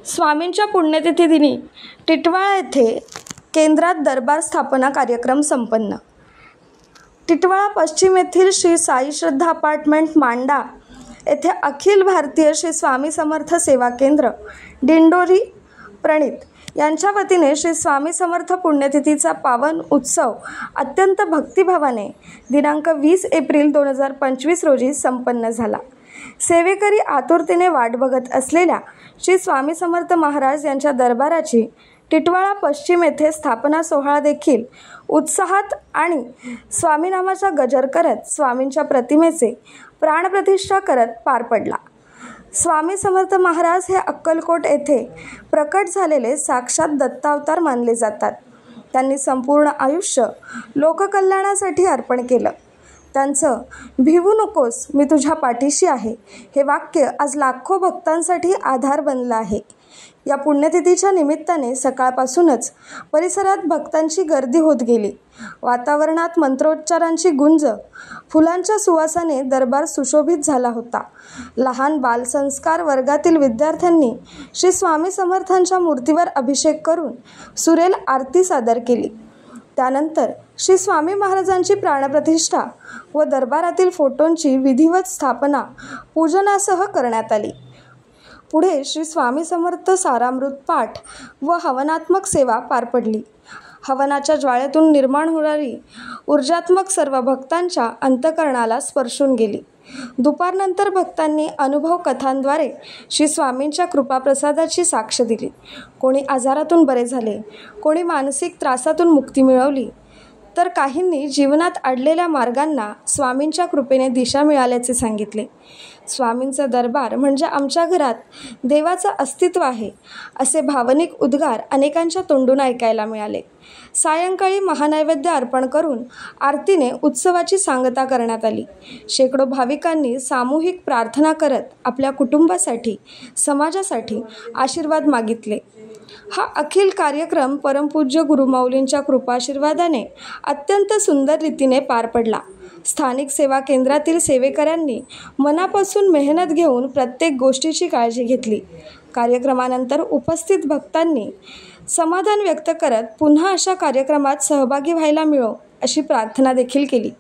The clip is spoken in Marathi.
स्वामींच्या पुण्यतिथी दिनी टिटवाळा येथे केंद्रात दरबार स्थापना कार्यक्रम संपन्न. टिटवाळा पश्चिम येथील श्री साई श्रद्धा अपार्टमेंट मांडा येथे अखिल भारतीय श्री स्वामी समर्थ सेवा केंद्र दिंडोरी प्रणित यांच्या वतीने श्री स्वामी समर्थ पुण्यतिथीचा पावन उत्सव अत्यंत भक्तिभावाने दिनांक 20 एप्रिल 2025 रोजी संपन्न झाला. सेवेकरी आतुरतेने वाट बघत असलेल्या श्री स्वामी समर्थ महाराज यांच्या दरबाराची टिटवाळा पश्चिम येथे स्थापना सोहळा देखील उत्साहात आणि स्वामीनामाचा गजर करत स्वामींच्या प्रतिमेचे प्राणप्रतिष्ठा करत पार पडला. स्वामी समर्थ महाराज हे अक्कलकोट येथे प्रकट झालेले साक्षात दत्तावतार मानले जातात. त्यांनी संपूर्ण आयुष्य लोककल्याणासाठी अर्पण केलं. त्यांचं "भिवू नकोस, मी तुझ्या पाठीशी आहे" हे वाक्य आज लाखो भक्तांसाठी आधार बनलं आहे. या पुण्यतिथीच्या निमित्ताने सकाळपासूनच परिसरात भक्तांची गर्दी होत गेली. वातावरणात मंत्रोच्चारांची गुंज, फुलांच्या सुवासाने दरबार सुशोभित झाला होता. लहान बालसंस्कार वर्गातील विद्यार्थ्यांनी श्री स्वामी समर्थांच्या मूर्तीवर अभिषेक करून सुरेल आरती सादर केली. त्यानंतर श्री स्वामी महाराजांची प्राणप्रतिष्ठा व दरबारातील फोटोंची विधिवत स्थापना पूजनासह करण्यात आली. पुढे श्री स्वामी समर्थ सारामृत पाठ व हवनात्मक सेवा पार पडली. हवनाच्या ज्वाळेतून निर्माण होणारी ऊर्जात्मक सर्व भक्तांच्या अंतःकरणाला स्पर्शून गेली. दुपारनंतर भक्तांनी अनुभव कथांद्वारे श्री स्वामींच्या कृपाप्रसादाची साक्ष दिली. कोणी आजारातून बरे झाले, कोणी मानसिक त्रासातून मुक्ती मिळवली, तर काहींनी जीवनात अडलेल्या मार्गांना स्वामींच्या कृपेने दिशा मिळाल्याचे सांगितले. स्वामींचा दरबार म्हणजे आमच्या घरात देवाचं अस्तित्व आहे, असे भावनिक उद्गार अनेकांच्या तोंडून ऐकायला मिळाले. सायंकाळी महानैवेद्य अर्पण करून आरतीने उत्सवाची सांगता करण्यात आली. शेकडो भाविकांनी सामूहिक प्रार्थना करत आपल्या कुटुंबासाठी, समाजासाठी आशीर्वाद मागितले. हा अखिल कार्यक्रम परमपूज्य गुरुमाऊलींच्या कृपाशीर्वादाने अत्यंत सुंदर रीतीने पार पडला. स्थानिक सेवा केंद्रातील सेवेकऱ्यांनी मनापासून मेहनत घेऊन प्रत्येक गोष्टीची काळजी घेतली. कार्यक्रमानंतर उपस्थित भक्तांनी समाधान व्यक्त करत पुन्हा अशा कार्यक्रमात सहभागी व्हायला मिळो अशी प्रार्थना देखील केली.